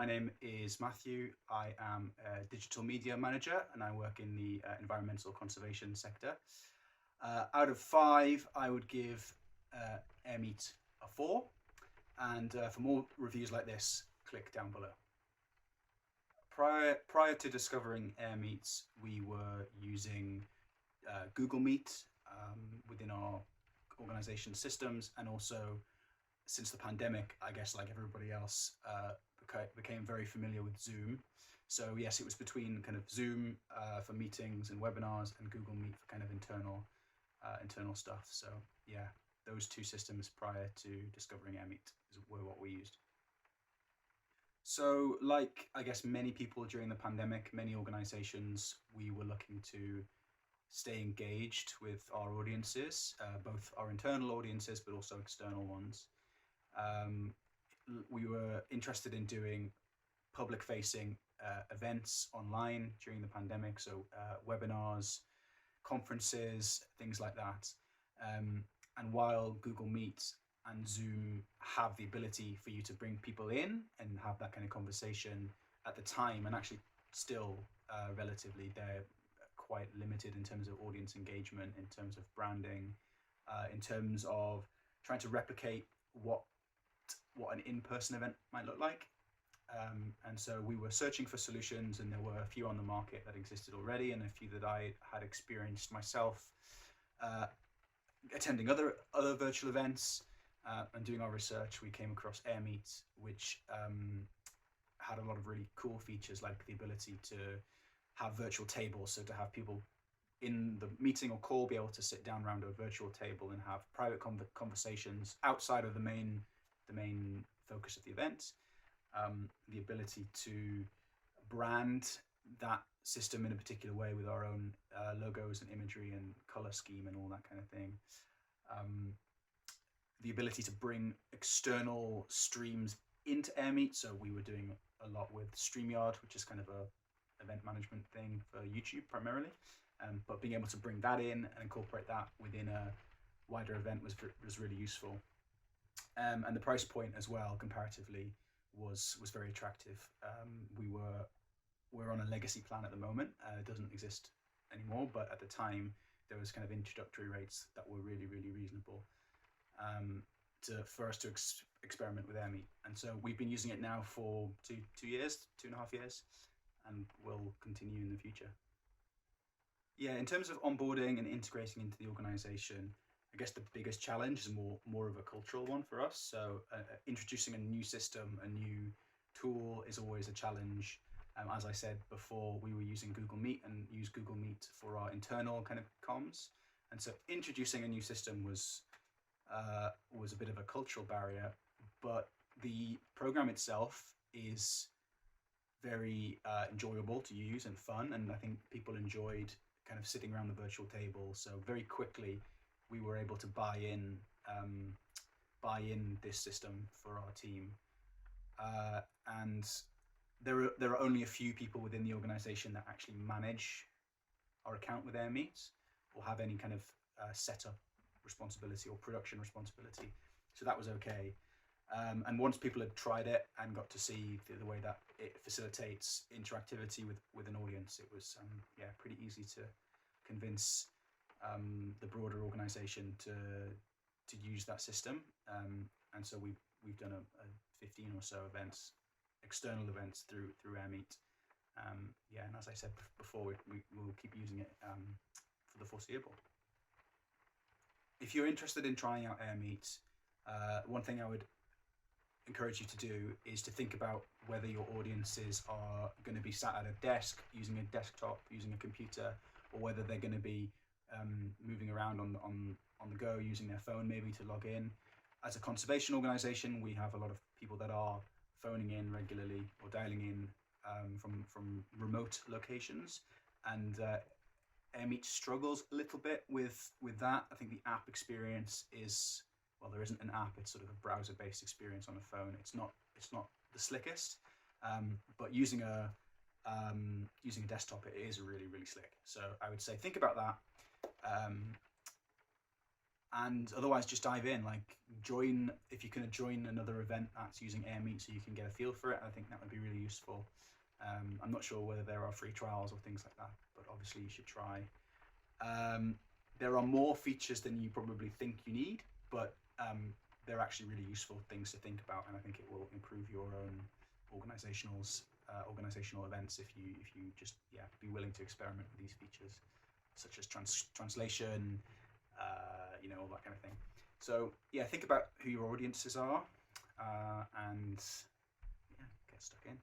my name is Matthew. I am a digital media manager and I work in the environmental conservation sector. Out of 5, I would give Airmeet a 4. And for more reviews like this, click down below. Prior to discovering Airmeet, we were using Google Meet within our organization systems, and also since the pandemic, I guess like everybody else, became very familiar with Zoom. So yes, it was between kind of Zoom for meetings and webinars and Google Meet for kind of internal stuff. So yeah, those 2 systems prior to discovering Airmeet were what we used. So like I guess many people during the pandemic, many organizations, we were looking to stay engaged with our audiences, both our internal audiences but also external ones. We were interested in doing public-facing events online during the pandemic, so webinars, conferences, things like that. And while Google Meet and Zoom have the ability for you to bring people in and have that kind of conversation at the time, and actually still relatively they're quite limited in terms of audience engagement, in terms of branding, in terms of trying to replicate what an in-person event might look like. And so we were searching for solutions, and there were a few on the market that existed already and a few that I had experienced myself attending other virtual events. And doing our research, we came across Airmeet, which had a lot of really cool features, like the ability to have virtual tables, so to have people in the meeting or call be able to sit down around a virtual table and have private conversations outside of the main focus of the event. The ability to brand that system in a particular way with our own logos and imagery and color scheme and all that kind of thing. The ability to bring external streams into Airmeet. So we were doing a lot with StreamYard, which is kind of a event management thing for YouTube primarily. But being able to bring that in and incorporate that within a wider event was really useful. And the price point as well, comparatively, was very attractive. We're on a legacy plan at the moment. It doesn't exist anymore, but at the time there was kind of introductory rates that were really reasonable for us to experiment with Airmeet. And so we've been using it now for 2 years, 2.5 years, and will continue in the future. Yeah, in terms of onboarding and integrating into the organization, I guess the biggest challenge is more of a cultural one for us. So introducing a new system, a new tool is always a challenge. As I said before, we were using Google Meet and use Google Meet for our internal kind of comms. And so introducing a new system was a bit of a cultural barrier, but the program itself is very enjoyable to use and fun. And I think people enjoyed kind of sitting around the virtual table. So very quickly, we were able to buy in this system for our team, and there are only a few people within the organization that actually manage our account with Airmeet or have any kind of setup responsibility or production responsibility. So that was okay. And once people had tried it and got to see the way that it facilitates interactivity with an audience, it was pretty easy to convince the broader organization to use that system. And so we've done a 15 or so events, external events through Airmeet. And as I said before, we will keep using it for the foreseeable. If you're interested in trying out Airmeet, one thing I would encourage you to do is to think about whether your audiences are going to be sat at a desk using a desktop, using a computer, or whether they're going to be moving around on the go, using their phone maybe to log in. As a conservation organization, we have a lot of people that are phoning in regularly or dialing in from remote locations, and Airmeet struggles a little bit with that. I think the app experience is, well, there isn't an app, it's sort of a browser-based experience on a phone. It's not the slickest, but using a desktop, it is really slick. So I would say think about that, and otherwise just dive in, like join, if you can join another event that's using Airmeet so you can get a feel for it. I think that would be really useful. I'm not sure whether there are free trials or things like that, but obviously you should try. There are more features than you probably think you need, but they're actually really useful things to think about, and I think it will improve your own organizational events if you just be willing to experiment with these features, such as translation, all that kind of thing. So think about who your audiences are, and get stuck in.